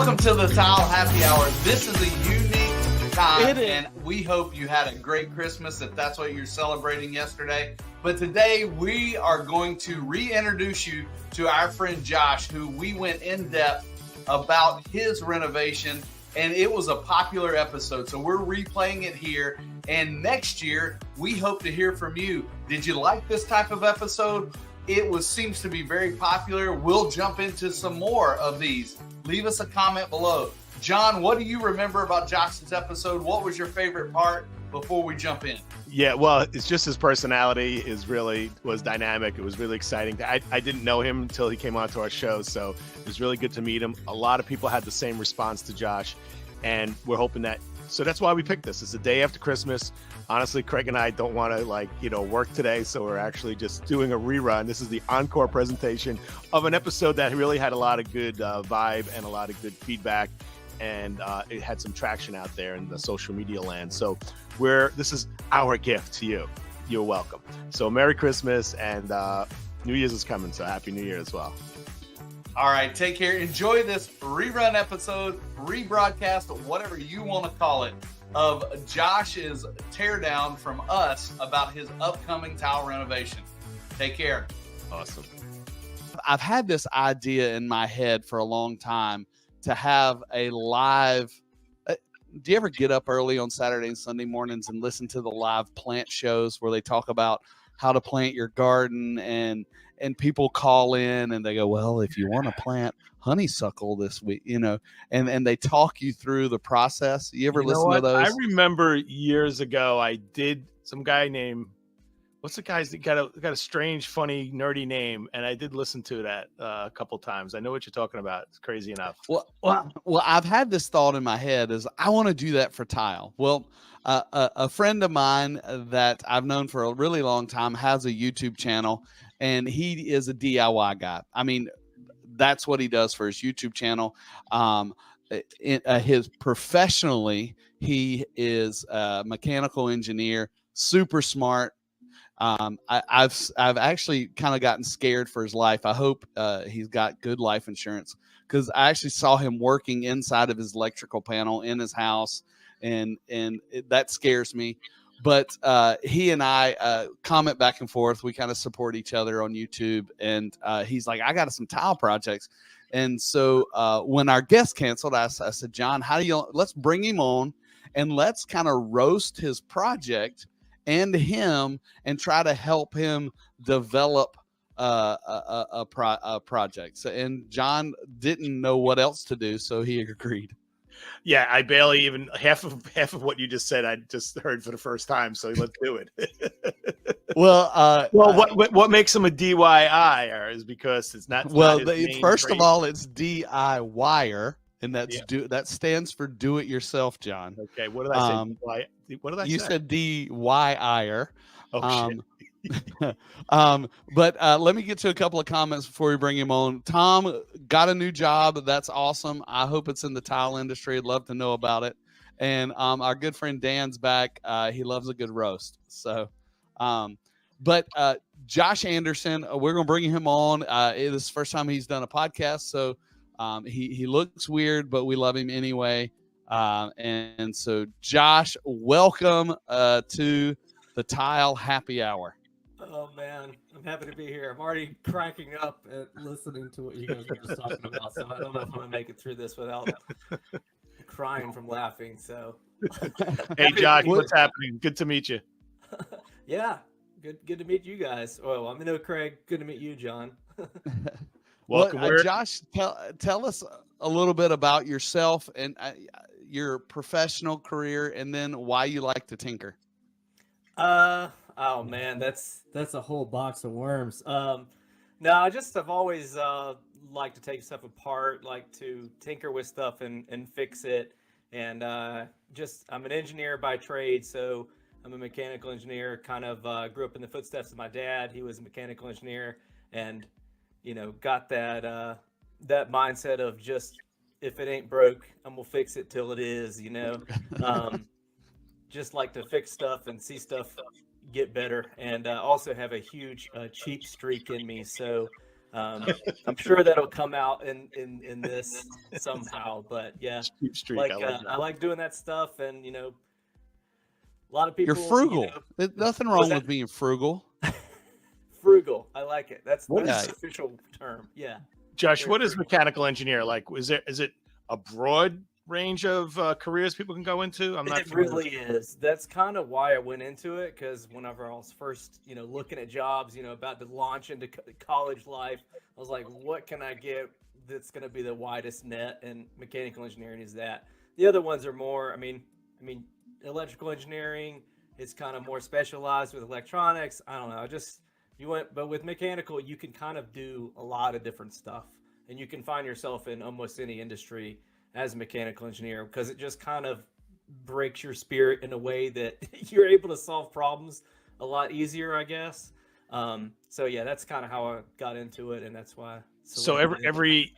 Welcome to the Tile Happy Hour. This is a unique time, and we hope you had a great Christmas if that's what you're celebrating yesterday. But today we are going to reintroduce you to our friend Josh, who we went in depth about his renovation, and it was a popular episode. So we're replaying it here, and next year we hope to hear from you. Did you like this type of episode? It seems to be very popular. We'll jump into some more of these. Leave us a comment below. John, what do you remember about Josh's episode? What was your favorite part before we jump in? Yeah, well, it's just his personality was dynamic. It was really exciting. I didn't know him until he came onto our show, so it was really good to meet him. A lot of people had the same response to Josh, and we're hoping that. So that's why we picked this. It's the day after Christmas. Honestly, Craig and I don't want to work today, so we're actually just doing a rerun. This is the encore presentation of an episode that really had a lot of good vibe and a lot of good feedback, and it had some traction out there in the social media land. So this is our gift to you. You're welcome. So Merry Christmas, and New Year's is coming, so Happy New Year as well. All right, take care. Enjoy this rerun episode, rebroadcast, whatever you want to call it, of Josh's teardown from us about his upcoming tile renovation. Take care. Awesome. I've had this idea in my head for a long time to have a live. Do you ever get up early on Saturday and Sunday mornings and listen to the live plant shows where they talk about how to plant your garden, and people call in and they go, well, if you want to plant honeysuckle this week, and they talk you through the process. You ever listen to those? I remember years ago, I did some guy named, what's the guy's that got a strange, funny, nerdy name. And I did listen to that a couple times. I know what you're talking about. It's crazy enough. Well, I've had this thought in my head is I want to do that for tile. Well, a friend of mine that I've known for a really long time has a YouTube channel, and he is a DIY guy. I mean, that's what he does for his YouTube channel. Professionally, he is a mechanical engineer, super smart. I've actually kind of gotten scared for his life. I hope he's got good life insurance, because I actually saw him working inside of his electrical panel in his house, and that scares me. But he and I comment back and forth. We kind of support each other on YouTube, and he's like, I got some tile projects. And so when our guest canceled, I said, John, let's bring him on and let's kind of roast his project and him and try to help him develop a project. So, and John didn't know what else to do, so he agreed. Yeah, I barely even half of what you just said I just heard for the first time. So let's do it. Well, what makes him a DIY is because it's not. First of all, it's DIYer, and that stands for do it yourself, John. Okay, what did I say? What did I say? You said DIYer. Oh shit. But let me get to a couple of comments before we bring him on. Tom got a new job. That's awesome. I hope it's in the tile industry. I'd love to know about it. And our good friend Dan's back. He loves a good roast. So, but Josh Anderson, we're going to bring him on. It is the first time he's done a podcast. So he looks weird, but we love him anyway. And so Josh, welcome to the Tile Happy Hour. Oh man, I'm happy to be here. I'm already cracking up at listening to what you guys were just talking about, so I don't know if I'm gonna make it through this without crying from laughing. So, hey Josh, what's happening? Good to meet you. Yeah, good to meet you guys. Oh, I'm know Craig. Good to meet you, John. Welcome, Josh. Tell us a little bit about yourself and your professional career, and then why you like to tinker. Oh man, that's a whole box of worms. No, I've always liked to take stuff apart, like to tinker with stuff and fix it. And I'm an engineer by trade, so I'm a mechanical engineer. Kind of grew up in the footsteps of my dad. He was a mechanical engineer, and got that mindset of just, if it ain't broke, I'm gonna fix it till it is. Just like to fix stuff and see stuff get better, and also have a huge cheat streak in me. So I'm sure that'll come out in this somehow. But yeah, Cheap streak. like I like that. I like doing that stuff, and a lot of people. You're frugal. There's nothing wrong with being frugal. Frugal. I like it. That's What the is- official term. Yeah. Josh, Very what is frugal. mechanical engineer like? Is it a broad range of careers people can go into? I'm not. It really is. That's kind of why I went into it, because whenever I was first, looking at jobs, about to launch into college life, I was like, what can I get that's going to be the widest net? And mechanical engineering is that. The other ones are more, I mean, electrical engineering is kind of more specialized with electronics. I don't know. But with mechanical, you can kind of do a lot of different stuff, and you can find yourself in almost any industry as a mechanical engineer, because it just kind of breaks your spirit in a way that you're able to solve problems a lot easier, I guess. So yeah, that's kind of how I got into it, and that's why. So every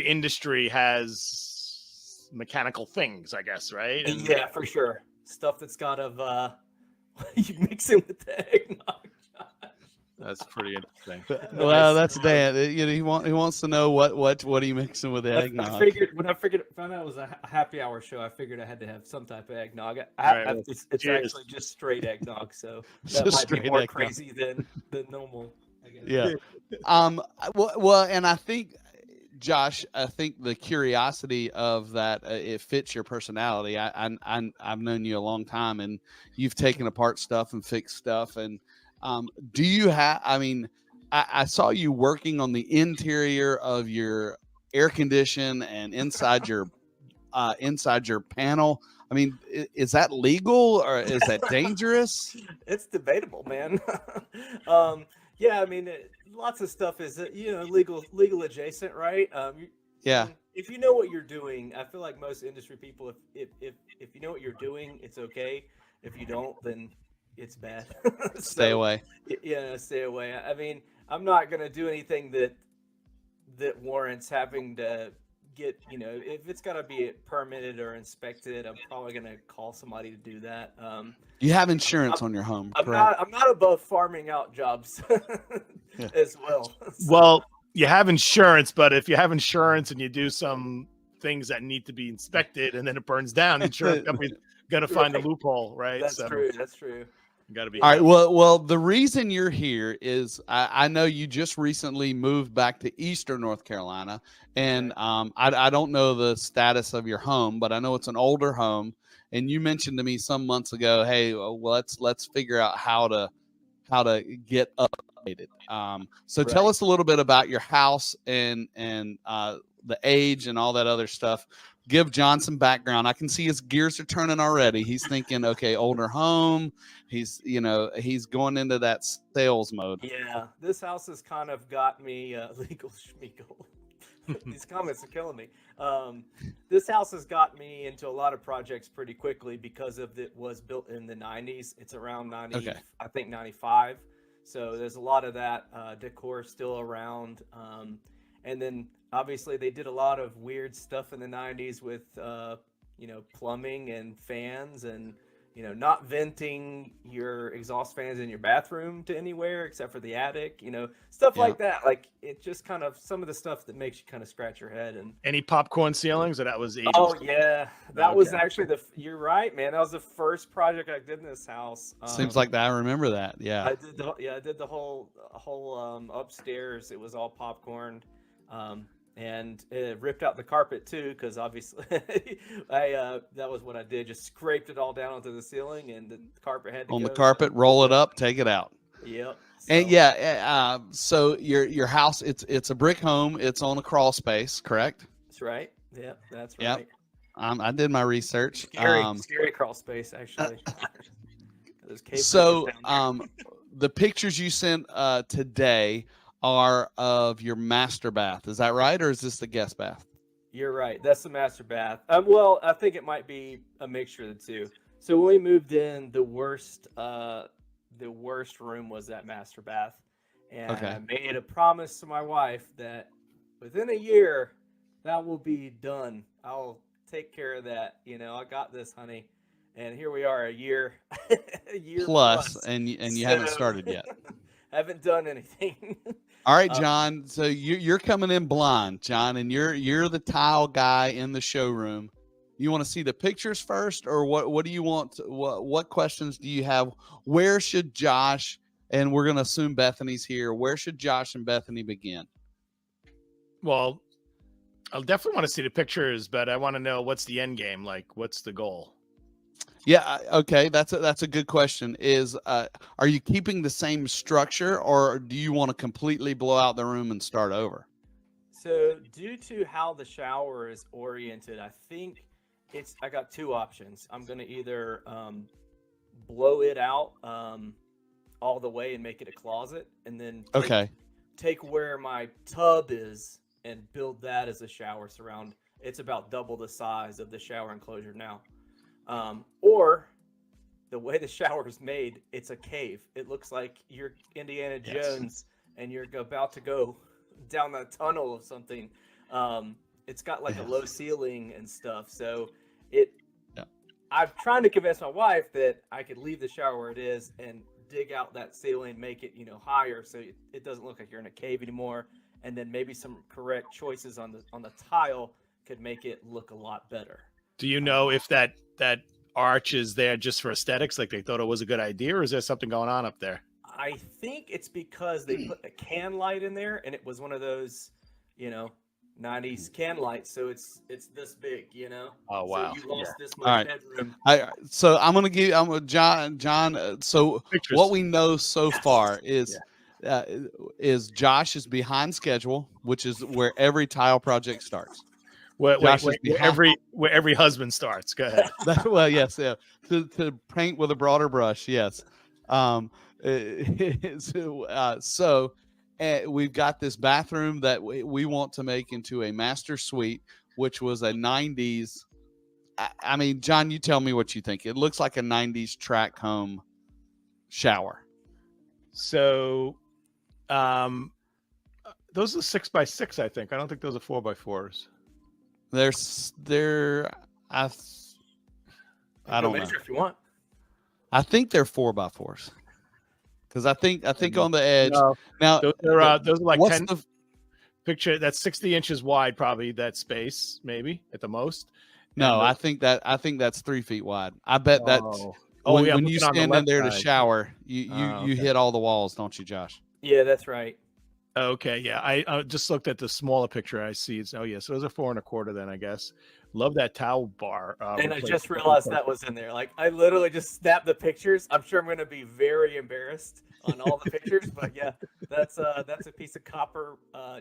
industry has mechanical things, I guess, right? And Yeah, for sure. Stuff that's got you mix it with the eggnog. that's pretty interesting. Well, that's Dan. He wants to know what are you mixing with the eggnog. I figured found out it was a happy hour show. I figured I had to have some type of eggnog. It's actually just straight eggnog, so that Just might be straight more eggnog. crazy than normal, I guess. Yeah. Well, and I think, Josh, the curiosity of that it fits your personality. I've known you a long time, and you've taken apart stuff and fixed stuff. And do you have? I mean, I saw you working on the interior of your air condition and inside your panel. I mean, is that legal or is that dangerous? It's debatable, man. Yeah, I mean, lots of stuff is legal adjacent, right? Yeah. If you know what you're doing, I feel like most industry people, if you know what you're doing, it's okay. If you don't, then it's bad. Stay away. Yeah, stay away. I mean, I'm not gonna do anything that warrants having to get, if it's gotta be permitted or inspected, I'm probably gonna call somebody to do that. You have insurance on your home, I'm correct? not above farming out jobs as well. Well, you have insurance, but if you have insurance and you do some things that need to be inspected and then it burns down, the insurance company's got to find a loophole, right? That's true. That's true. You got to be. All right. Well, the reason you're here is I know you just recently moved back to Eastern North Carolina, and I don't know the status of your home, but I know it's an older home. And you mentioned to me some months ago, hey, let's figure out how to get updated. So tell us a little bit about your house and the age and all that other stuff. Give John some background. I can see his gears are turning already. He's thinking, okay, older home. He's going into that sales mode. Yeah, this house has kind of got me legal schmeagle. These comments are killing me. This house has got me into a lot of projects pretty quickly because it was built in the 90s. It's around 90, I think 95. So there's a lot of that decor still around. And then obviously they did a lot of weird stuff in the 90s with, plumbing and fans and, not venting your exhaust fans in your bathroom to anywhere except for the attic, stuff like that. Like it just kind of some of the stuff that makes you kind of scratch your head. And any popcorn ceilings, or that was ages? Oh yeah, that was actually you're right, man. That was the first project I did in this house. Seems like that. I remember that. Yeah. I did the whole upstairs. It was all popcorn. And it ripped out the carpet too, because obviously that was what I did. Just scraped it all down onto the ceiling, and the carpet had to on go. the carpet. Roll it up, take it out. Yep. And so your house, it's a brick home. It's on a crawl space, correct? That's right. Yep, that's right. Yep. I did my research. Scary crawl space, actually. So the pictures you sent today are of your master bath. Is that right? Or is this the guest bath? You're right. That's the master bath. Well, I think it might be a mixture of the two. So when we moved in, the worst room was that master bath. And I made a promise to my wife that within a year, that will be done. I'll take care of that. I got this, honey. And here we are, a year plus. And you haven't started yet. haven't done anything. All right, John. So you're coming in blind, John, and you're the tile guy in the showroom. You want to see the pictures first, or what do you want? What questions do you have? Where should Josh, and we're going to assume Bethany's here, where should Josh and Bethany begin? Well, I'll definitely want to see the pictures, but I want to know what's the end game, like what's the goal? Yeah, okay, that's a good question. Are you keeping the same structure, or do you want to completely blow out the room and start over? So due to how the shower is oriented, I think I got two options. I'm going to either blow it out all the way and make it a closet, and then take where my tub is and build that as a shower surround. It's about double the size of the shower enclosure now. Or the way the shower is made, it's a cave. It looks like you're Indiana Jones and you're about to go down that tunnel of something. It's got like a low ceiling and stuff. So I'm trying to convince my wife that I could leave the shower where it is and dig out that ceiling, make it, higher. So it doesn't look like you're in a cave anymore. And then maybe some correct choices on the tile could make it look a lot better. Do you know if that arch is there just for aesthetics, like they thought it was a good idea, or is there something going on up there? I think it's because they put a can light in there, and it was one of those, 90s can lights, so it's this big, Oh wow! So you lost this much bedroom. So I'm gonna give John. So Pictures. What we know so far is Josh is behind schedule, which is where every tile project starts. Where every husband starts. Go ahead. Well, yes, yeah. To paint with a broader brush, yes. So we've got this bathroom that we want to make into a master suite, which was a 90s. I mean, John, you tell me what you think. It looks like a 90s track home shower. So, those are 6x6, I think. I don't think those are 4x4s. I don't know if you want. I think they're 4x4s because I think on the edge. No, now those are like 10. Picture that's 60 inches wide, probably that space, maybe at the most. No, I think that's 3 feet wide. I bet that's when you stand in there to shower, you hit all the walls, don't you, Josh? Yeah, that's right. Okay, yeah. I just looked at the smaller picture. I see it's so those are 4 1/4 then, I guess. Love that towel bar. And I just realized that was in there. Like I literally just snapped the pictures. I'm sure I'm going to be very embarrassed on all the pictures, but yeah, that's a piece of copper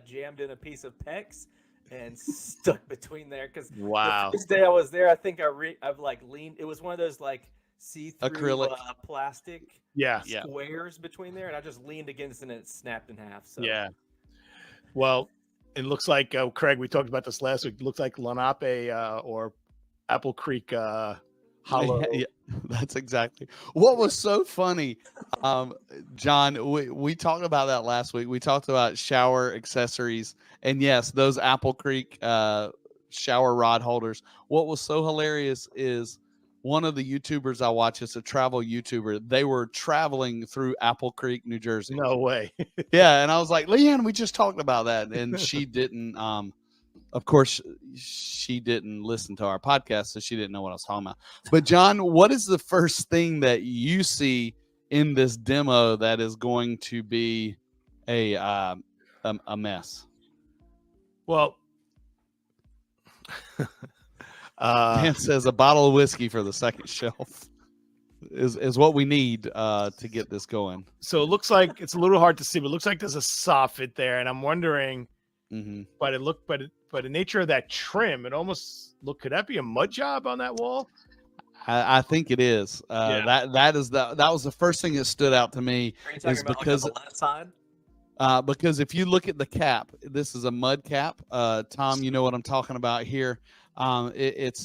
jammed in a piece of PEX and stuck between there. Because the first day I was there, I think I've like leaned. It was one of those like see-through acrylic plastic squares between there, and I just leaned against it and it snapped in half. So well, it looks like Craig, we talked about this last week. It looks like Lenape or Apple Creek hollow. Yeah, that's exactly what was so funny. John, we talked about that last week. We talked about shower accessories, and yes, those Apple Creek shower rod holders. What was so hilarious is one of the YouTubers I watch is a travel YouTuber. They were traveling through Apple Creek, New Jersey. No way. Yeah. And I was like, Leanne, we just talked about that. And she didn't, of course, she didn't listen to our podcast, so she didn't know what I was talking about. But John, what is the first thing that you see in this demo that is going to be a mess? Well, Man says a bottle of whiskey for the second shelf is what we need to get this going. So it looks like it's a little hard to see, but it looks like there's a soffit there, and I'm wondering. But the nature of that trim, it almost could that be a mud job on that wall? I think it is. That was the first thing that stood out to me. Are you talking about because, like on the left side? Because if you look at the cap, this is a mud cap. Tom, you know what I'm talking about here. It's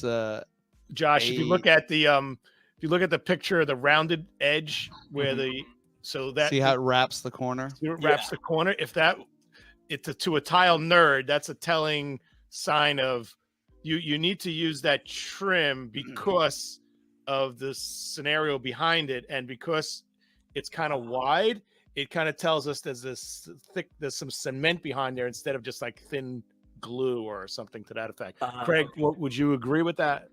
Josh, if you look at the picture of the rounded edge where see how it wraps the corner. The corner. If it's to a tile nerd, that's a telling sign of you need to use that trim because of the scenario behind it, and because it's kind of wide. it kind of tells us there's some cement behind there instead of just like thin glue or something to that effect. Craig, would you agree with that?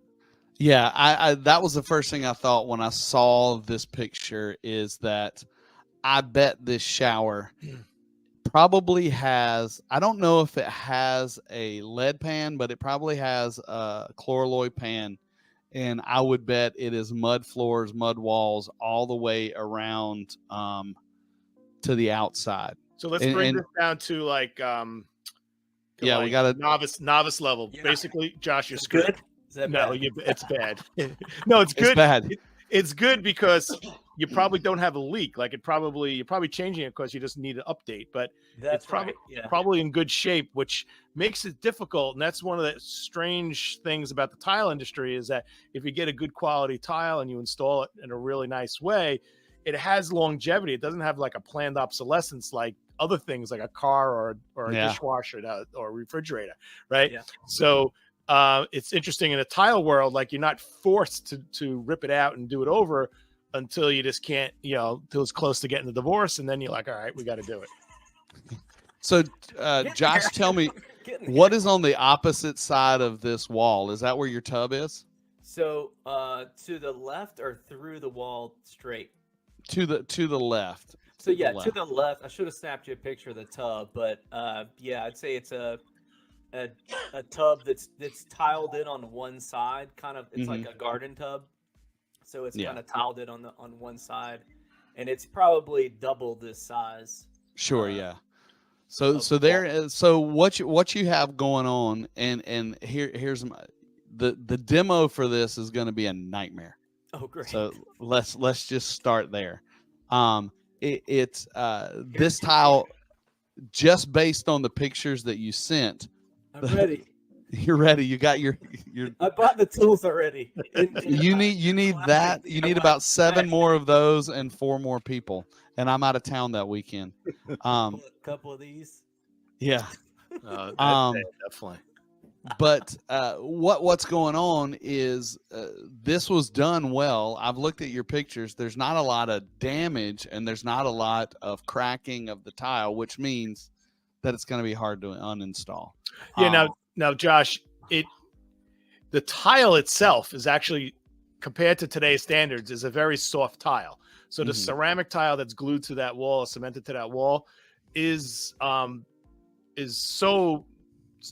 Yeah, I that was the first thing I thought when I saw this picture, is that I bet this shower probably has, I don't know if it has a lead pan, but it probably has a chloraloid pan. And I would bet it is mud floors, mud walls all the way around to the outside. So let's bring this down to like yeah, like we got a novice level. Yeah. Basically, Josh, you're good. screwed. Is that No, bad? it's bad. No, it's good. It's bad. It's good because you probably don't have a leak. Like you're probably changing it because you just need an update. But That's it's probably right. Yeah. probably in good shape, which makes it difficult. And that's one of the strange things about the tile industry, is that if you get a good quality tile and you install it in a really nice way, it has longevity. It doesn't have like a planned obsolescence like other things like a car or a dishwasher or a refrigerator, right? Yeah. So it's interesting in the tile world, like you're not forced to rip it out and do it over until you just can't, till it's close to getting the divorce. And then you're like, all right, we got to do it. So, Josh, tell me, what is on the opposite side of this wall? Is that where your tub is? So, to the left or through the wall straight? To the left. So yeah, to the left. I should have snapped you a picture of the tub, but yeah, I'd say it's a tub that's tiled in on one side, kind of. It's like a garden tub, so it's kind of tiled in on one side, and it's probably double this size. Sure, yeah. So there is, so what you have going on, and here's the demo for this is going to be a nightmare. Oh, great. So let's just start there. It's this tile, just based on the pictures that you sent. I'm ready. You're ready. You got your. I bought the tools already. You need that. You need about 7 more of those and 4 more people. And I'm out of town that weekend. A couple of these. Yeah. Definitely. But what's going on is this was done well. I've looked at your pictures. There's not a lot of damage and there's not a lot of cracking of the tile, which means that it's going to be hard to uninstall. Yeah. Now, Josh, the tile itself is actually, compared to today's standards, is a very soft tile. So the ceramic tile that's glued to that wall, cemented to that wall, is so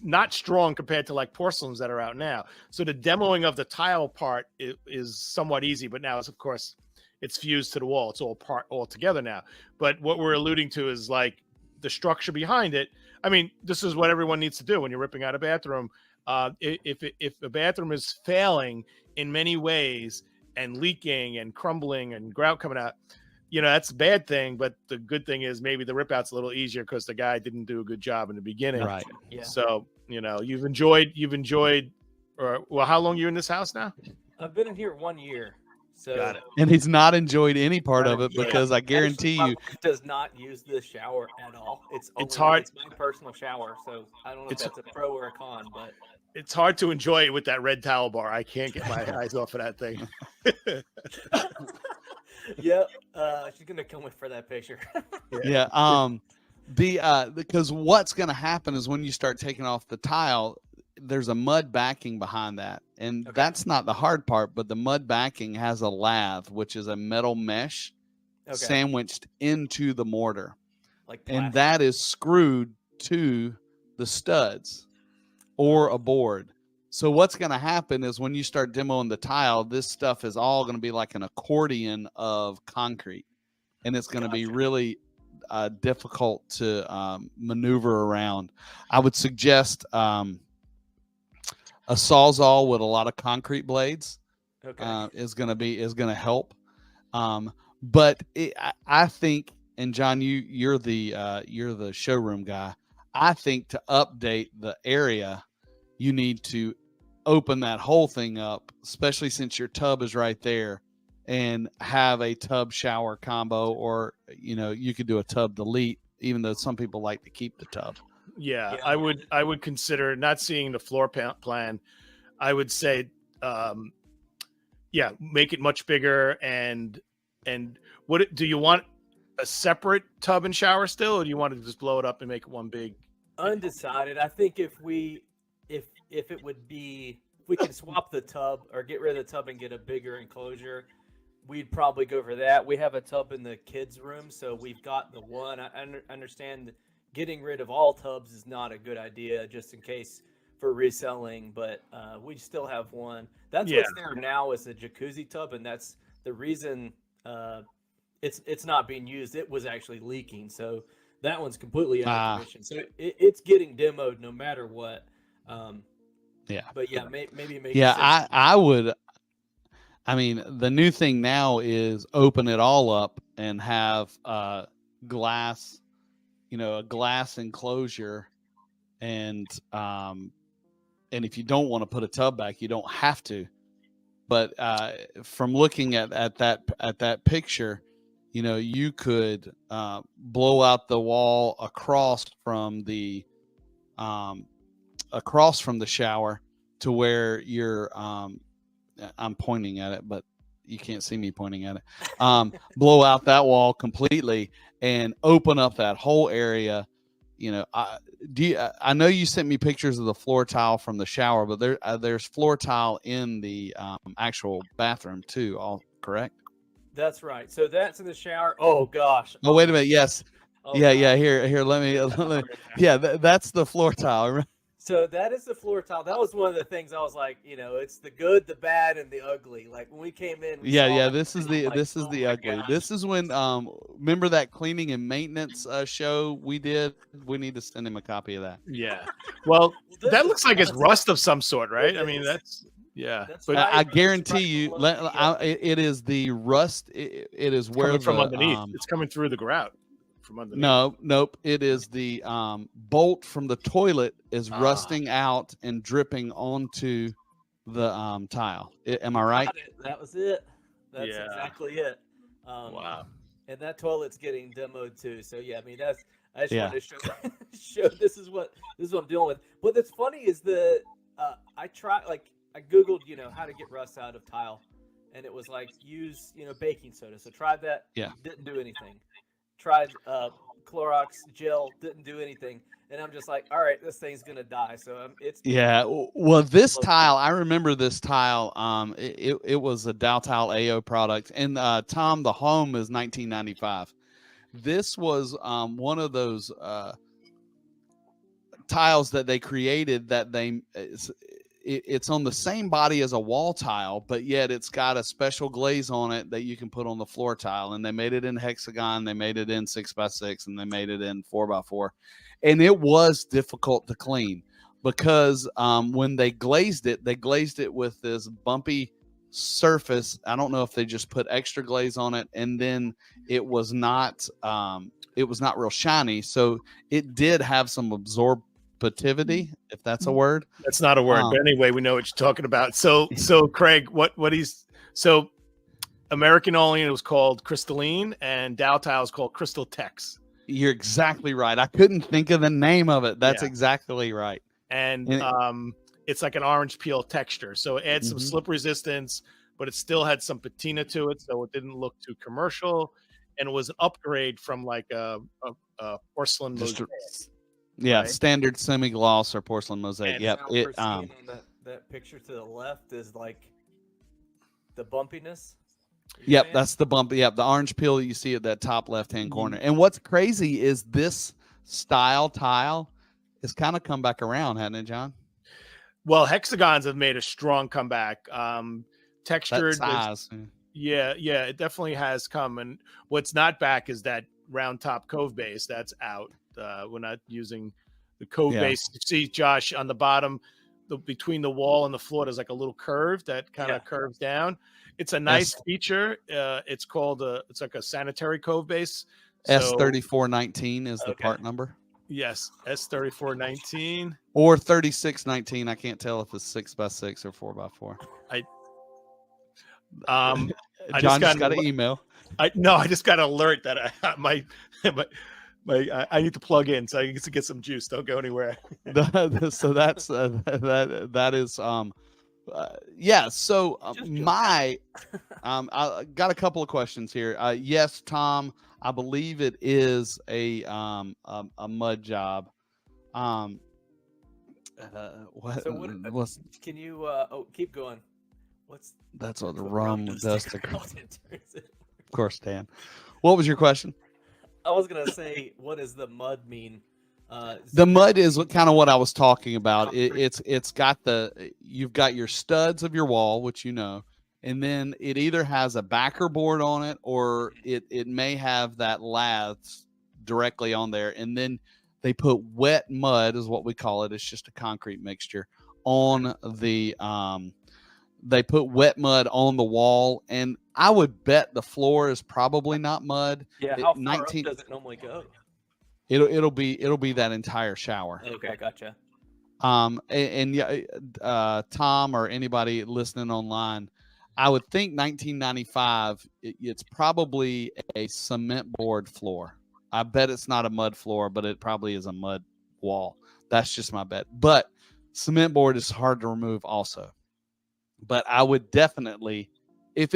not strong compared to like porcelains that are out now. So the demoing of the tile part is somewhat easy, but now of course it's fused to the wall. It's all together now. But what we're alluding to is like the structure behind it. I mean, this is what everyone needs to do when you're ripping out a bathroom. If a bathroom is failing in many ways and leaking and crumbling and grout coming out, that's a bad thing. But the good thing is maybe the rip out's a little easier because the guy didn't do a good job in the beginning. Right. Yeah. So, you've enjoyed, well, how long are you in this house now? I've been in here 1 year. So, got it. And he's not enjoyed any part of it because I guarantee you, does not use this shower at all. It's hard. It's my personal shower, so I don't know if that's a pro or a con, but it's hard to enjoy it with that red towel bar. I can't get my eyes off of that thing. Yep. She's gonna kill me for that picture. Yeah. Because what's going to happen is when you start taking off the tile, there's a mud backing behind that. And that's not the hard part, but the mud backing has a lath, which is a metal mesh sandwiched into the mortar. And that is screwed to the studs or a board. So what's going to happen is when you start demoing the tile, this stuff is all going to be like an accordion of concrete. And it's going to be really difficult to maneuver around. I would suggest a Sawzall with a lot of concrete blades is going to help. But I think, and John, you're the showroom guy. I think to update the area, you need to open that whole thing up, especially since your tub is right there, and have a tub shower combo, or you could do a tub delete, even though some people like to keep the tub. Yeah. I would consider not seeing the floor plan. I would say, make it much bigger. And what do you want? a separate tub and shower still, or do you want to just blow it up and make it one big? Undecided. I think if we can swap the tub or get rid of the tub and get a bigger enclosure, we'd probably go for that. We have a tub in the kids' room, so we've got the one. I understand that getting rid of all tubs is not a good idea, just in case for reselling, but we still have one. That's what's there now is a jacuzzi tub, and that's the reason it's not being used. It was actually leaking, so that one's completely out of commission. So it's getting demoed no matter what. But yeah, maybe it makes sense. I would. I mean, the new thing now is open it all up and have glass, a glass enclosure, and if you don't want to put a tub back, you don't have to. But from looking at that picture, you could blow out the wall across from the shower to where you're. I'm pointing at it, but you can't see me pointing at it. Blow out that wall completely and open up that whole area. I know you sent me pictures of the floor tile from the shower, but there's floor tile in the actual bathroom too. All correct? That's right. So that's in the shower. Oh gosh. Oh, wait a minute. Yes. Oh, yeah. Here. Let me. Yeah, that's the floor tile. So that is the floor tile. That was one of the things I was like, it's the good, the bad, and the ugly. Like when we came in. This is the ugly. Gosh. This is when remember that cleaning and maintenance show we did? We need to send him a copy of that. Yeah. Well, that looks like it's rust of some sort, right? I mean, that's. Yeah, but I guarantee you, it is the rust. It is where from underneath. It's coming through the grout. Nope. It is the bolt from the toilet is rusting out and dripping onto the tile. Am I right? That was it. That's exactly it. Wow. And that toilet's getting demoed too. So yeah, I mean I just wanted to show this is what I'm dealing with. But what's funny is I googled how to get rust out of tile, and it was like use baking soda. So tried that. Yeah. Didn't do anything. Tried Clorox gel, didn't do anything, and I'm just like, all right, this thing's gonna die. So it's well, this tile, I remember this tile. It was a Dowtile AO product, and Tom, the home is 1995. This was one of those tiles that they created that it's on the same body as a wall tile, but yet it's got a special glaze on it that you can put on the floor tile. And they made it in hexagon, they made it in 6x6, and they made it in 4x4. And it was difficult to clean because when they glazed it with this bumpy surface. I don't know if they just put extra glaze on it, and then it was not real shiny. So it did have some absorbativity, if that's a word. That's not a word, but anyway, we know what you're talking about. So Craig, American Olean was called Crystalline, and Dowtile is called Crystal Tex. You're exactly right. I couldn't think of the name of it. That's exactly right. And it's like an orange peel texture, so it adds some slip resistance, but it still had some patina to it, so it didn't look too commercial. And it was an upgrade from like a porcelain mosaic. Yeah, right? Standard semi-gloss or porcelain mosaic. And yep. That picture to the left is like the bumpiness. Yep, that's the bump. Yep, the orange peel that you see at that top left-hand corner. And what's crazy is this style tile has kind of come back around, hasn't it, John? Well, hexagons have made a strong comeback. Textured. Size. Yeah, it definitely has come. And what's not back is that round top cove base. That's out. We're not using the cove base. You see, Josh, on the bottom, between the wall and the floor, there's like a little curve that kind of curves down. It's a nice feature. It's called it's like a sanitary cove base. S3419 is the part number. Yes, S3419 or 3619. I can't tell if it's 6x6 or 4x4. John just got an email. I just got an alert that I need to plug in, so I get to get some juice. Don't go anywhere. So that is Yeah. So Just joking. I got a couple of questions here. Yes, Tom, I believe it is a mud job. What So what? what's Can you? Keep going. What's that's what the what rum does does to to. grout in terms of- Of course, Dan. What was your question? I was gonna say, what does the mud mean? The mud is kind of what I was talking about. Concrete. It's got you've got your studs of your wall, which you know, and then it either has a backer board on it or it may have that laths directly on there, and then they put wet mud, is what we call it. It's just a concrete mixture on the they put wet mud on the wall, and I would bet the floor is probably not mud. Yeah. It- How far 19 up does it normally go? it'll be that entire shower. Okay, gotcha. And yeah, Tom or anybody listening online, I would think 1995 it's probably a cement board floor. I bet it's not a mud floor, but it probably is a mud wall. That's just my bet. But cement board is hard to remove also. But I would definitely, if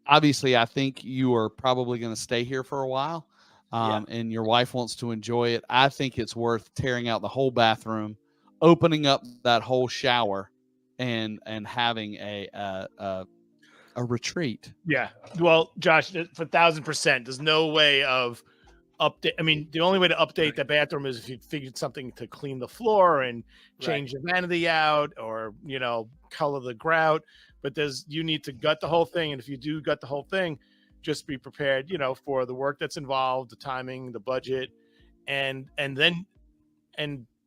obviously I think you are probably going to stay here for a while, and your wife wants to enjoy it. I think it's worth tearing out the whole bathroom, opening up that whole shower, and having a retreat. Yeah. Well, Josh, for 1,000%, there's no way of update. I mean, the only way to update the bathroom is if you figured something to clean the floor and change the vanity out, or color the grout. But you need to gut the whole thing, and if you do gut the whole thing, just be prepared, for the work that's involved, the timing, the budget, and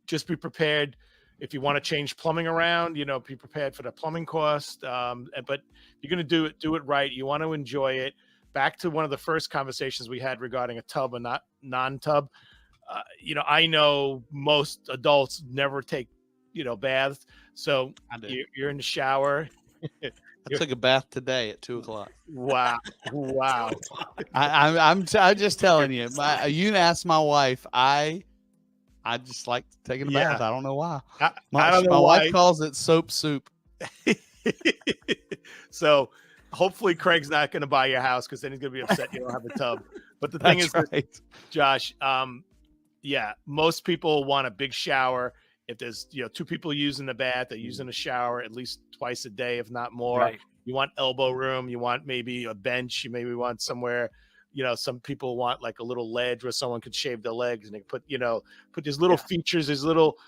just be prepared if you want to change plumbing around. Be prepared for the plumbing cost. But you're going to do it right. You want to enjoy it. Back to one of the first conversations we had regarding a tub and not non-tub. I know most adults never take, baths. So you're in the shower. I took a bath today at 2:00. Wow. I'm just telling you. You can ask my wife. I just like taking a bath. I don't know why. I don't know my why. wife calls it soap soup. So hopefully Craig's not going to buy your house, because then he's going to be upset you don't have a tub. But the thing is, right. Josh, most people want a big shower. If there's two people using the bath, they're using a shower at least twice a day, if not more. Right. You want elbow room. You want maybe a bench. You maybe want somewhere. Some people want like a little ledge where someone could shave their legs, and they put these little features, these little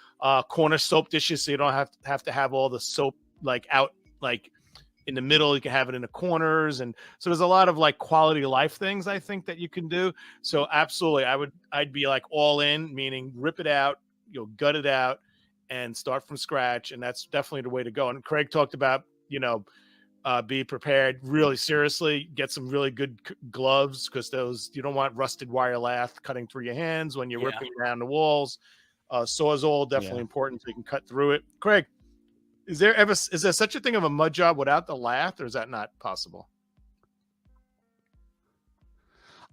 corner soap dishes, so you don't have to have all the soap like out like in the middle. You can have it in the corners, and so there's a lot of like quality of life things I think that you can do. So absolutely, I'd be like all in, meaning rip it out, gut it out, and start from scratch. And that's definitely the way to go. And Craig talked about be prepared, really seriously, get some really good gloves, because you don't want rusted wire lath cutting through your hands when you're ripping around the walls. Sawzall definitely important, so you can cut through it. Craig, is there such a thing of a mud job without the lath, or is that not possible?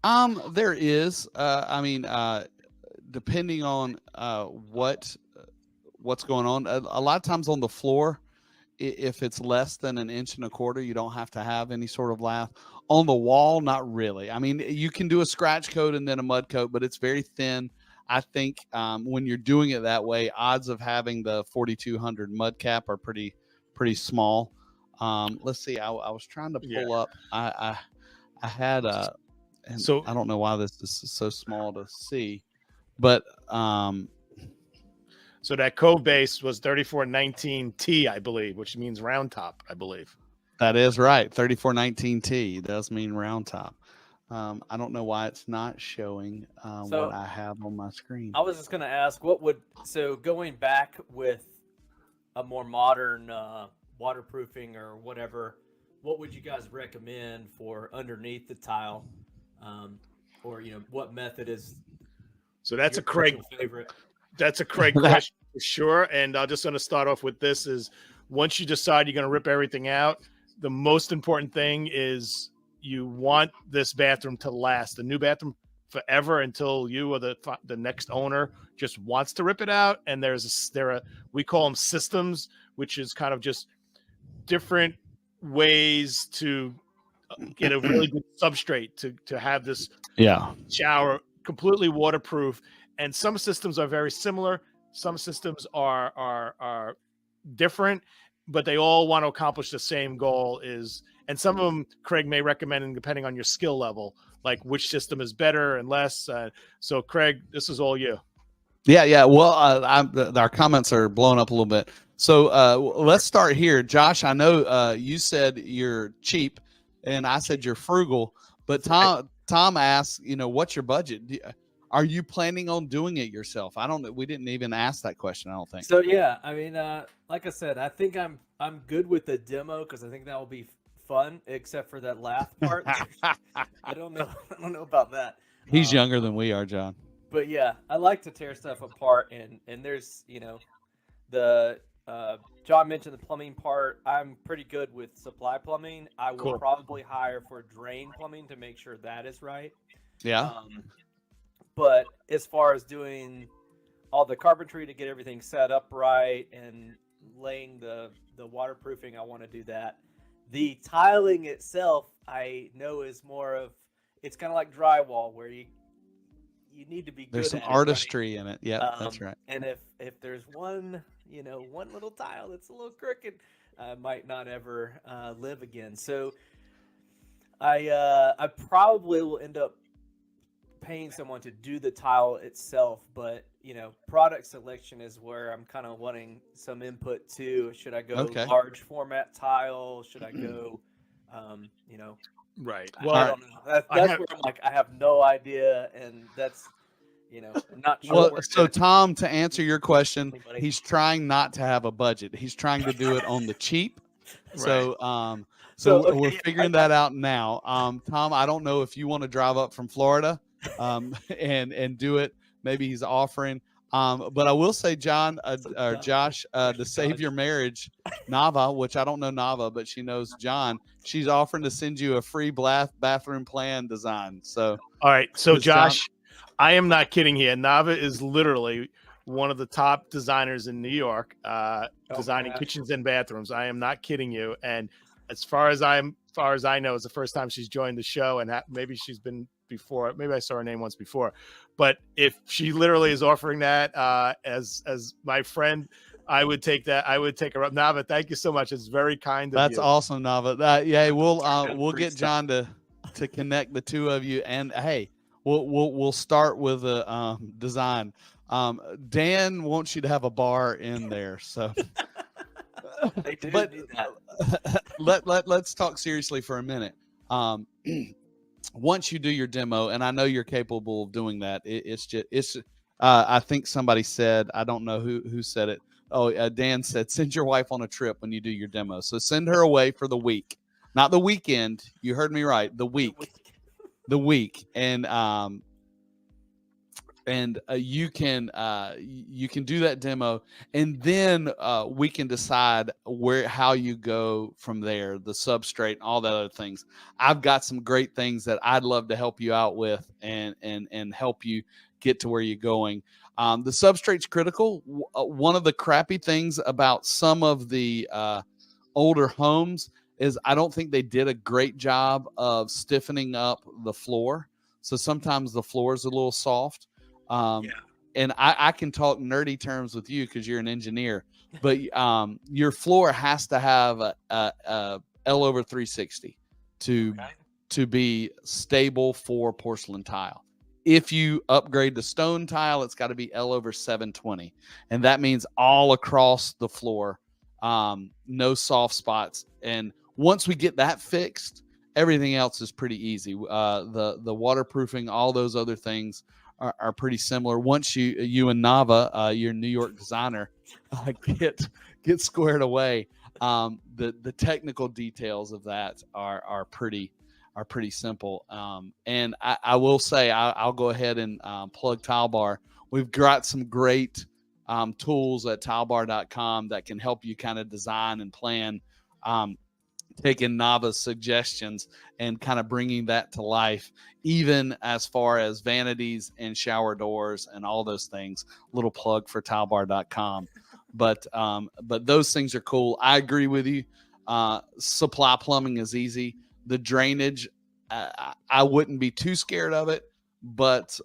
There is. Depending on what's going on, a lot of times on the floor, if it's less than 1.25 inches, you don't have to have any sort of lath. On the wall, not really. I mean, you can do a scratch coat and then a mud coat, but it's very thin. I think when you're doing it that way, odds of having the 4200 mud cap are pretty small. Let's see. I was trying to pull up. I had and so I don't know why this is so small to see, but so that cove base was 3419T, I believe, which means round top, I believe. That is right. 3419T does mean round top. I don't know why it's not showing what I have on my screen. I was just going to ask, going back with a more modern waterproofing or whatever, what would you guys recommend for underneath the tile? Or, what method is so that's your a Craig favorite? That's a Craig question for sure. And I'm just going to start off with this is once you decide you're going to rip everything out, the most important thing is you want this bathroom to last. The new bathroom forever until you or the next owner just wants to rip it out. And we call them systems, which is kind of just different ways to get a really good substrate to have this shower completely waterproof. And some systems are very similar. Some systems are different, but they all want to accomplish the same goal. And some of them Craig may recommend, depending on your skill level, like which system is better and less. So Craig, this is all you. Yeah. Well, our comments are blowing up a little bit. So let's start here. Josh, I know you said you're cheap and I said you're frugal, but Tom asked, what's your budget? Are you planning on doing it yourself? We didn't even ask that question, I don't think. So yeah, I mean, like I said, I think I'm good with the demo because I think that will be fun, except for that laugh part. I don't know about that. He's younger than we are, John. But yeah, I like to tear stuff apart, and there's the John mentioned the plumbing part. I'm pretty good with supply plumbing. I will probably hire for drain plumbing to make sure that is right. Yeah. But as far as doing all the carpentry to get everything set up right and laying the waterproofing, I want to do that. The tiling itself, I know is more of, it's kind of like drywall where you need to be good. There's some artistry in it. Yeah, that's right. And if there's one little tile that's a little crooked, I might not ever live again. So I probably will end up paying someone to do the tile itself, but product selection is where I'm kind of wanting some input too. Should I go large format tile? Should I go right? Well, I don't know. That's where I'm like, I have no idea, and that's I'm not sure. Well, so Tom, to answer your question, he's trying not to have a budget. He's trying to do it on the cheap. Right. So we're figuring that out now. Tom, I don't know if you want to drive up from Florida and do it. Maybe he's offering. But I will say, John or Josh, to save your marriage, Nava, which I don't know Nava, but she knows John. She's offering to send you a free bathroom plan design. So, all right. So, Josh, I am not kidding here. Nava is literally one of the top designers in New York, designing kitchens and bathrooms. I am not kidding you. And as far as I know, it's the first time she's joined the show, and maybe she's been before. Maybe I saw her name once before. But if she literally is offering that as my friend, I would take that. I would take her up. Nava, thank you so much. It's very kind of you. That's awesome, Nava. We'll get John to connect the two of you. And hey, we'll start with a design. Dan wants you to have a bar in there, so. They do but need that. let's talk seriously for a minute. Once you do your demo, and I know you're capable of doing that, I think somebody said, I don't know who said it. Dan said, send your wife on a trip when you do your demo. So send her away for the week, not the weekend. You heard me right. The week, and you can do that demo, and then we can decide how you go from there, the substrate, all the other things. I've got some great things that I'd love to help you out with and help you get to where you're going. The substrate's critical. One of the crappy things about some of the older homes is I don't think they did a great job of stiffening up the floor. So sometimes the floor is a little soft. And I can talk nerdy terms with you because you're an engineer, but your floor has to have a L over 360 to be stable for porcelain tile. If you upgrade to stone tile, it's got to be L over 720. And that means all across the floor, no soft spots. And once we get that fixed, everything else is pretty easy. The waterproofing, all those other things are pretty similar. Once you and Nava, your New York designer, get squared away, the technical details of that are pretty simple. And I will say, I'll go ahead and plug TileBar. We've got some great tools at tilebar.com that can help you kind of design and plan taking Nava's suggestions and kind of bringing that to life, even as far as vanities and shower doors and all those things. Little plug for tilebar.com. But those things are cool. I agree with you. Supply plumbing is easy. The drainage, I wouldn't be too scared of it, but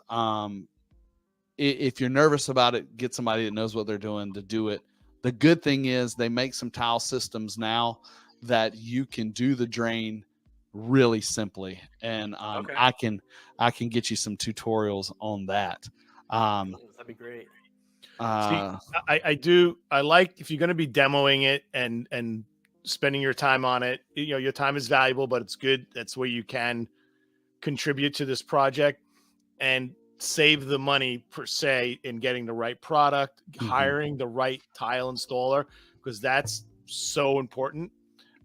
if you're nervous about it, get somebody that knows what they're doing to do it. The good thing is they make some tile systems now that you can do the drain really simply, and Okay. I can get you some tutorials on that. That'd be great. See, I like, if you're going to be demoing it and spending your time on it, you know, your time is valuable, but it's good. That's where you can contribute to this project and save the money per se in getting the right product, hiring the right tile installer, because that's so important.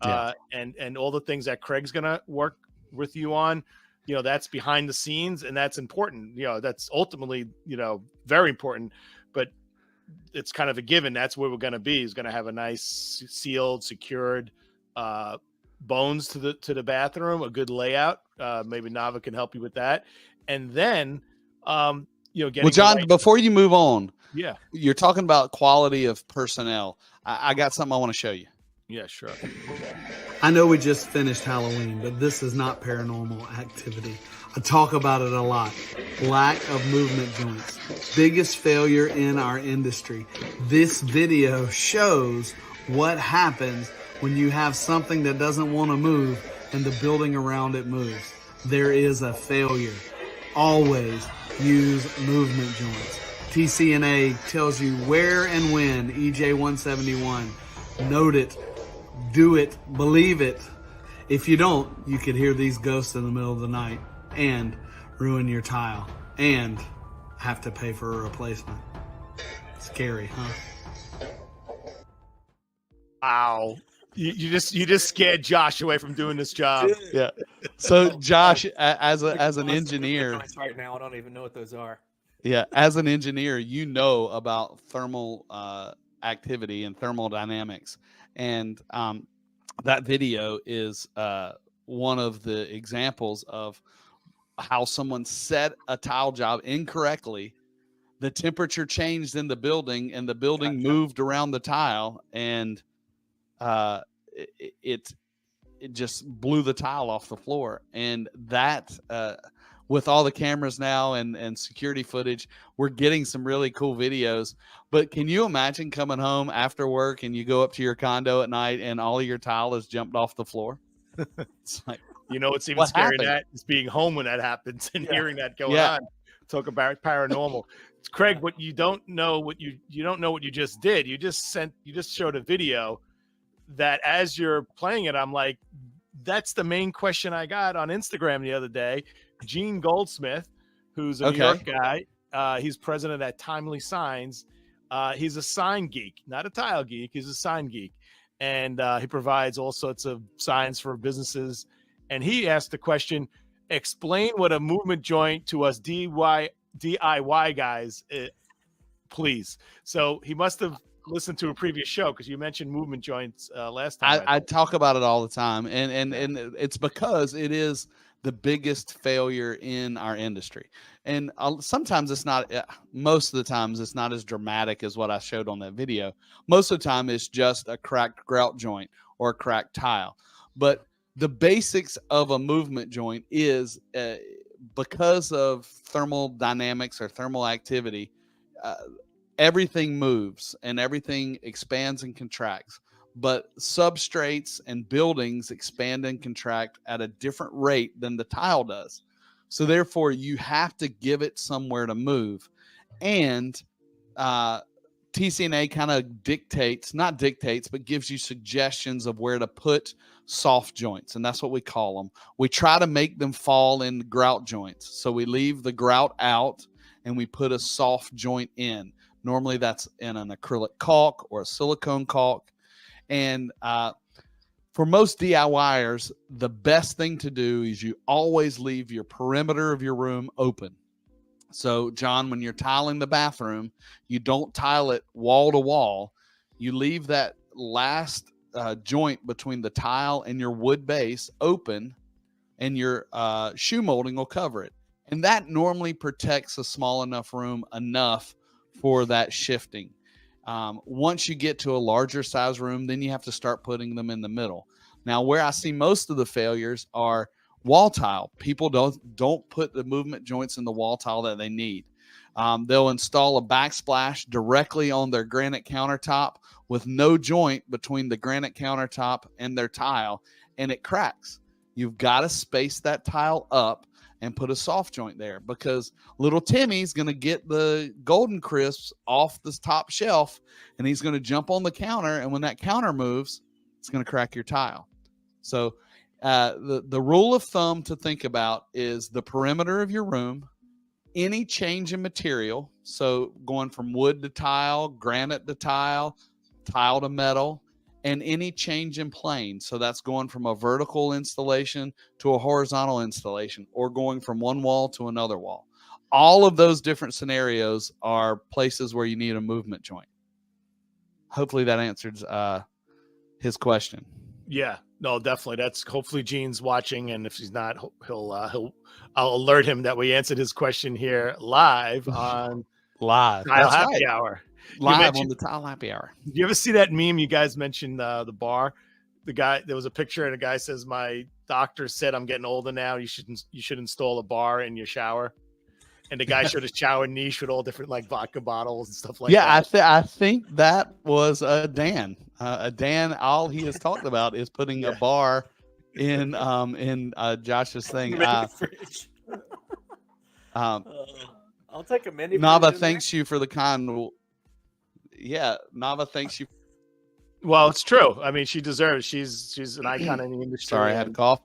And all the things that Craig's going to work with you on, you know, that's behind the scenes, and that's important. You know, that's ultimately, you know, very important, but it's kind of a given. That's where we're going to be. Is going to have a nice sealed, secured bones to the bathroom, a good layout. Maybe Nava can help you with that. And then, you know, getting, well, John, before you move on, yeah, you're talking about quality of personnel. I got something I want to show you. Yeah, sure. I know we just finished Halloween, but this is not paranormal activity. I talk about it a lot. Lack of movement joints. Biggest failure in our industry. This video shows what happens when you have something that doesn't want to move and the building around it moves. There is a failure. Always use movement joints. TCNA tells you where and when. EJ 171. Note it. Do it. Believe it. If you don't, you could hear these ghosts in the middle of the night and ruin your tile and have to pay for a replacement. Scary, huh? Wow. You just scared Josh away from doing this job. Yeah. So Josh, as an engineer right now, I don't even know what those are. Yeah, as an engineer, you know about thermal activity and thermodynamics, and that video is one of the examples of how someone set a tile job incorrectly. The temperature changed in the building, and the building moved around the tile, and it just blew the tile off the floor. And that, with all the cameras now and security footage, we're getting some really cool videos. But can you imagine coming home after work and you go up to your condo at night and all of your tile has jumped off the floor? It's like, you know, it's even what scarier happened? that is being home when that happens and hearing that going on. Talk about paranormal. Craig, what you don't know, what you don't know what you just did. You just showed a video that as you're playing it, I'm like, that's the main question I got on Instagram the other day. Gene Goldsmith, who's a New York guy, he's president at Timely Signs. He's a sign geek, not a tile geek. He's a sign geek, and he provides all sorts of signs for businesses. And he asked the question: explain what a movement joint to us DIY guys, please. So he must have listened to a previous show, because you mentioned movement joints last time. I talk about it all the time, and it's because it is the biggest failure in our industry. And sometimes it's not, most of the times it's not as dramatic as what I showed on that video. Most of the time it's just a cracked grout joint or a cracked tile. But the basics of a movement joint is because of thermal dynamics or thermal activity, everything moves and everything expands and contracts. But substrates and buildings expand and contract at a different rate than the tile does. So therefore, you have to give it somewhere to move. And TCNA kind of but gives you suggestions of where to put soft joints. And that's what we call them. We try to make them fall in grout joints. So we leave the grout out and we put a soft joint in. Normally that's in an acrylic caulk or a silicone caulk. And for most DIYers, the best thing to do is you always leave your perimeter of your room open. So, John, when you're tiling the bathroom, you don't tile it wall to wall. You leave that last joint between the tile and your wood base open, and your shoe molding will cover it. And that normally protects a small enough room enough for that shifting. Once you get to a larger size room, then you have to start putting them in the middle. Now, where I see most of the failures are wall tile. People don't put the movement joints in the wall tile that they need. They'll install a backsplash directly on their granite countertop with no joint between the granite countertop and their tile, and it cracks. You've got to space that tile up and put a soft joint there, because little Timmy's going to get the Golden Crisps off the top shelf, and he's going to jump on the counter, and when that counter moves, it's going to crack your tile. So the rule of thumb to think about is the perimeter of your room, any change in material, so going from wood to tile, granite to tile to metal, and any change in plane. So that's going from a vertical installation to a horizontal installation, or going from one wall to another wall. All of those different scenarios are places where you need a movement joint. Hopefully that answers his question. Yeah, no, definitely. That's hopefully Gene's watching, and if he's not, I'll alert him that we answered his question here live on Live. Tile That's Happy right. Hour. Live on the Tile Happy Hour. Did you ever see that meme? You guys mentioned the bar. The guy, there was a picture, and a guy says, "My doctor said I'm getting older now. You should install a bar in your shower." And the guy showed his shower niche with all different like vodka bottles and stuff like that. Yeah, I think that was Dan. Dan, all he has talked about is putting a bar in Josh's thing. Fridge. I'll take a mini. Nava thanks you for the kind. Yeah, Nava thanks you. Well, it's true. I mean, she deserves. She's an icon in the industry. Sorry, I had a cough.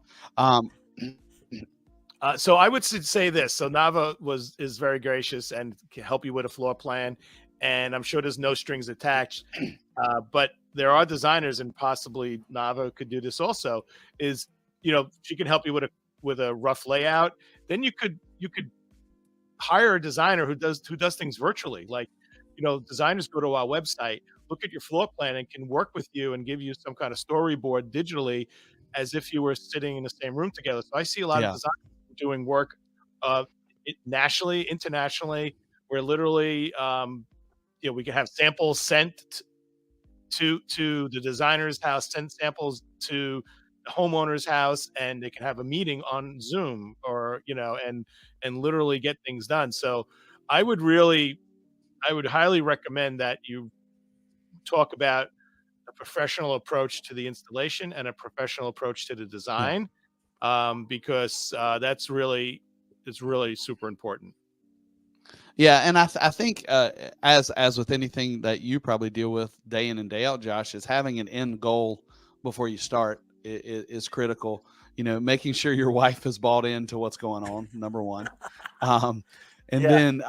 So I would say this. So Nava is very gracious and can help you with a floor plan, and I'm sure there's no strings attached. But there are designers, and possibly Nava could do this also. Is she can help you with a rough layout. Then you could hire a designer who does things virtually. Like designers go to our website, look at your floor plan, and can work with you and give you some kind of storyboard digitally, as if you were sitting in the same room together. So I see a lot of designers doing work nationally, internationally, where literally we can have samples sent to the designer's house, send samples to the homeowner's house, and they can have a meeting on Zoom, or and literally get things done. So I would highly recommend that you talk about a professional approach to the installation and a professional approach to the design, because it's really super important. Yeah, and I think as with anything that you probably deal with day in and day out, Josh, is having an end goal before you start is critical. Making sure your wife has bought into what's going on, number one, and then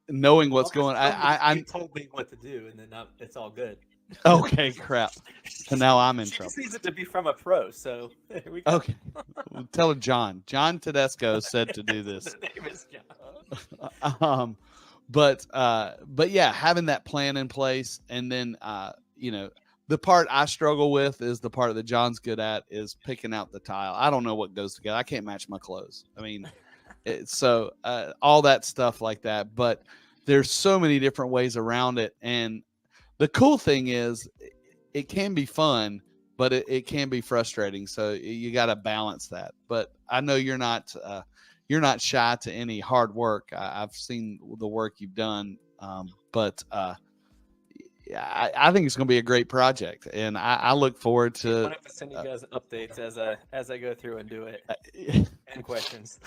knowing what's going. I told me what to do, and then it's all good. Okay, crap. So now I'm in trouble. She needs it to be from a pro, so here we go. Okay, tell her John Tedesco said to do this. The name is John. But yeah, having that plan in place, and then the part I struggle with is the part that John's good at is picking out the tile. I don't know what goes together. I can't match my clothes. I mean, so all that stuff like that. But there's so many different ways around it, and the cool thing is it can be fun, but it can be frustrating. So you got to balance that. But I know you're not shy to any hard work. I've seen the work you've done, but I think it's going to be a great project, and I look forward to. I'm going to send you guys updates as I go through and do it, and questions.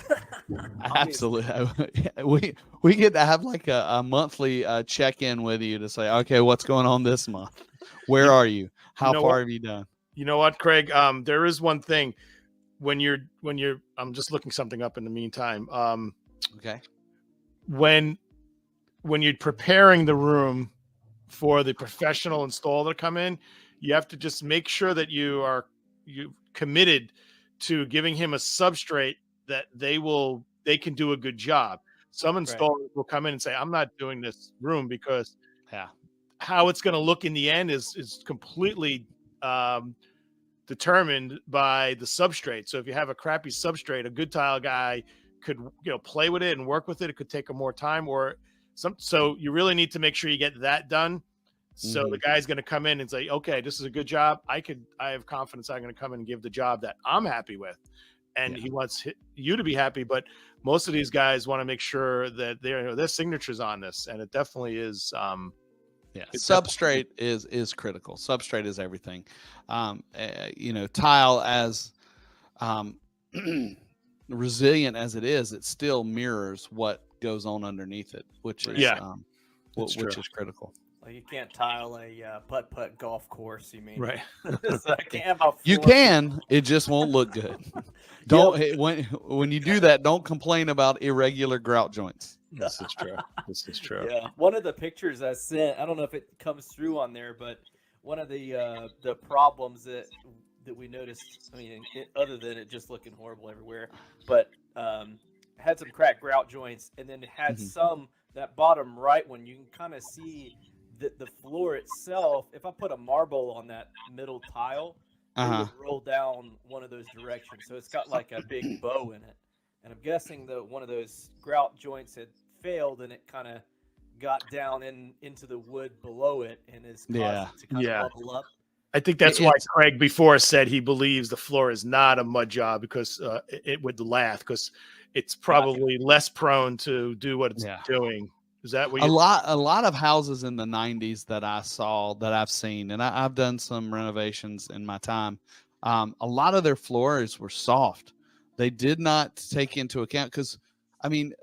Absolutely, we get to have like a monthly check-in with you to say, okay, what's going on this month? Where are you? How far have you done? You know what, Craig? There is one thing when you're. I'm just looking something up in the meantime. Okay. When you're preparing the room for the professional installer to come in, you have to just make sure that you committed to giving him a substrate that they can do a good job. Some installers will come in and say, I'm not doing this room because how it's going to look in the end is completely determined by the substrate. So if you have a crappy substrate, a good tile guy could, play with it and work with it. It could take him more time so you really need to make sure you get that done. So the guy's going to come in and say, okay, this is a good job. I have confidence I'm going to come in and give the job that I'm happy with. And he wants you to be happy. But most of these guys want to make sure that their signatures on this. And it definitely is. Substrate is critical. Substrate is everything. Tile as resilient as it is, it still mirrors what goes on underneath it, which is which is critical. Well, you can't tile a putt-putt golf course, you mean? Right. So you can, it just won't look good. Don't when you do that, don't complain about irregular grout joints. This is true. Yeah. One of the pictures I sent, I don't know if it comes through on there, but one of the problems that we noticed, I mean, other than it just looking horrible everywhere, but had some cracked grout joints, and then it had some, that bottom right one, you can kind of see the floor itself. If I put a marble on that middle tile, it would roll down one of those directions. So it's got like a big bow in it. And I'm guessing that one of those grout joints had failed, and it kind of got down into the wood below it, and is caused it to kind of bubble up. I think that's why Craig before said he believes the floor is not a mud job, because it would lath, because it's probably less prone to do what it's doing. Is that what a lot of houses in the 90s that I've seen, and I've done some renovations in my time. A lot of their floors were soft. They did not take into account, because, I mean,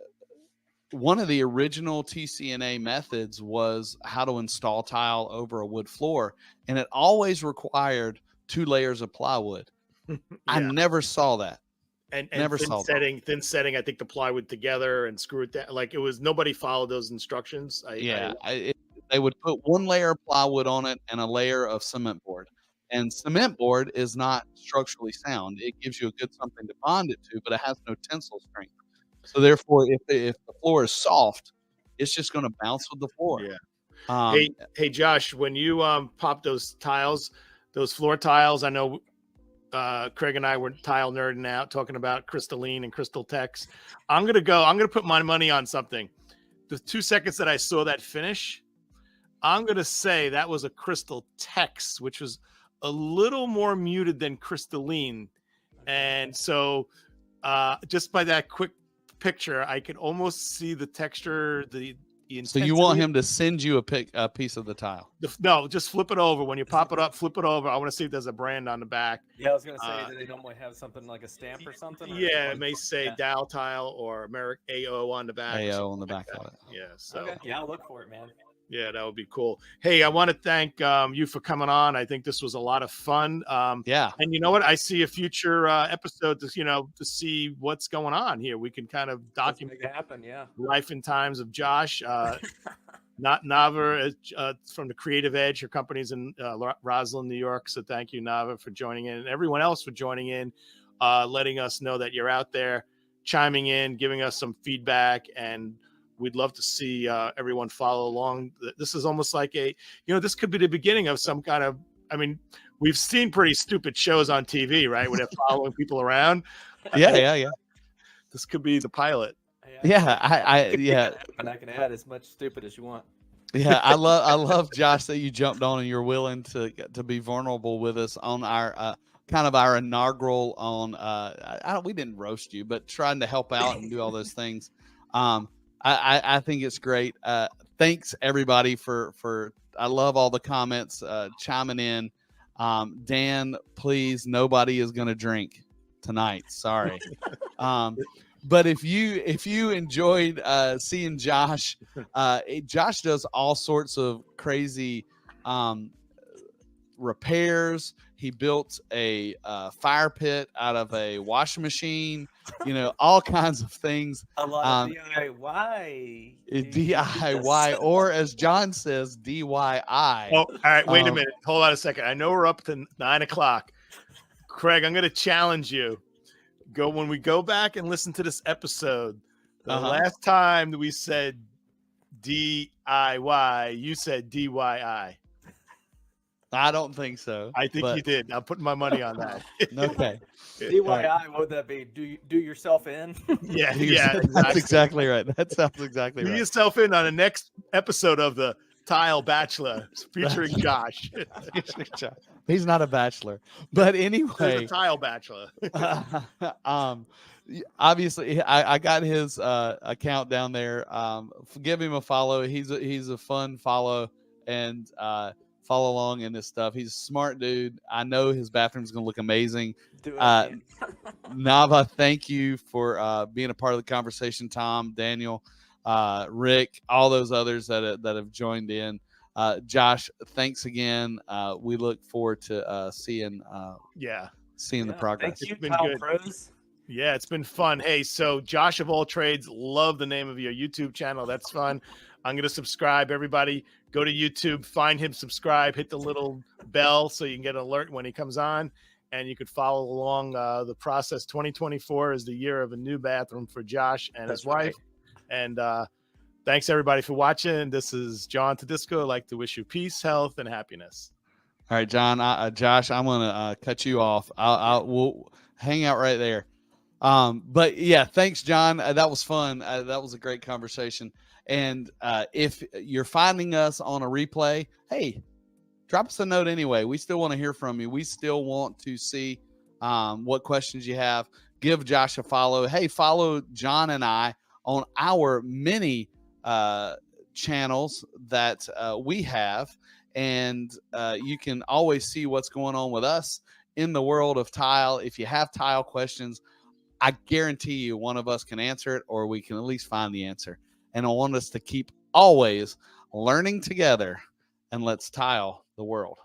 one of the original TCNA methods was how to install tile over a wood floor, and it always required 2 layers of plywood. I never saw that. And thin setting, I think the plywood together and screw it down. Like, it was, nobody followed those instructions. They would put 1 layer of plywood on it and a layer of cement board. And cement board is not structurally sound. It gives you a good something to bond it to, but it has no tensile strength. So therefore, if the floor is soft, it's just going to bounce with the floor. Yeah. Hey, Josh, when you pop those tiles, those floor tiles, I know Craig and I were tile nerding out, talking about crystalline and crystal tex. I'm gonna put my money on something. The 2 seconds that I saw that finish, I'm gonna say that was a crystal tex, which was a little more muted than crystalline. And so just by that quick picture, I could almost see the texture, the intensity. So you want him to send you a piece of the tile? No, just flip it over. When you pop it up, flip it over. I want to see if there's a brand on the back. Yeah, I was going to say, do they normally have something like a stamp or something? Yeah, it may say Dow Tile or American AO on the back. AO on the back of it. Yeah, so. Okay. Yeah, I'll look for it, man. Yeah, that would be cool. Hey, I want to thank you for coming on. I think this was a lot of fun. And you know what? I see a future episode to see what's going on here. We can kind of document it happen. Yeah. Life and times of Josh. Not Nava from the Creative Edge. Her company's in Roslyn, New York. So thank you, Nava, for joining in, and everyone else for joining in, letting us know that you're out there, chiming in, giving us some feedback, and we'd love to see everyone follow along. This is almost like this could be the beginning of some kind of, I mean, we've seen pretty stupid shows on TV, right? Where they're following people around. Yeah. This could be the pilot. Yeah. And I can add as much stupid as you want. Yeah. I love Josh, that you jumped on and you're willing to be vulnerable with us on our, kind of our inaugural on, we didn't roast you, but trying to help out and do all those things. I think it's great. Thanks everybody for I love all the comments chiming in. Dan, please, nobody is going to drink tonight. Sorry. But if you enjoyed seeing Josh, Josh does all sorts of crazy repairs. He built a fire pit out of a washing machine, all kinds of things. A lot of DIY. DIY, or as John says, DYI. Oh, all right. Wait a minute. Hold on a second. I know we're up to 9:00. Craig, I'm going to challenge you. When we go back and listen to this episode, the last time that we said DIY, you said DYI. I don't think so. I think you did. I'm putting my money on that. Okay. DIY, what would that be? Do yourself in? Yeah, That's exactly right. That sounds exactly Do right. yourself in on the next episode of the Tile Bachelor featuring Josh. He's not a bachelor, but There's anyway. a Tile Bachelor. Obviously, I got his account down there. Give him a follow. He's a fun follow, and follow along in this stuff. He's a smart dude. I know his bathroom's gonna look amazing. Nava, thank you for being a part of the conversation. Tom, Daniel, Rick, all those others that have joined in. Josh, thanks again. We look forward to seeing the progress. Thank you, It's been Tile good. Pros. Yeah, it's been fun. Hey, so Josh of all trades, love the name of your YouTube channel. That's fun. I'm going to subscribe. Everybody go to YouTube, find him, subscribe, hit the little bell so you can get an alert when he comes on, and you could follow along the process. 2024 is the year of a new bathroom for Josh and his wife. And thanks, everybody, for watching. This is John Tedisco. I'd like to wish you peace, health, and happiness. All right, John, Josh, I'm going to cut you off. We'll hang out right there. But yeah, thanks, John. That was fun. That was a great conversation. And if you're finding us on a replay, hey, drop us a note anyway. We still want to hear from you. We still want to see what questions you have. Give Josh a follow. Hey, follow John and I on our many channels that we have. And you can always see what's going on with us in the world of tile. If you have tile questions, I guarantee you one of us can answer it, or we can at least find the answer. And I want us to keep always learning together, and let's tile the world.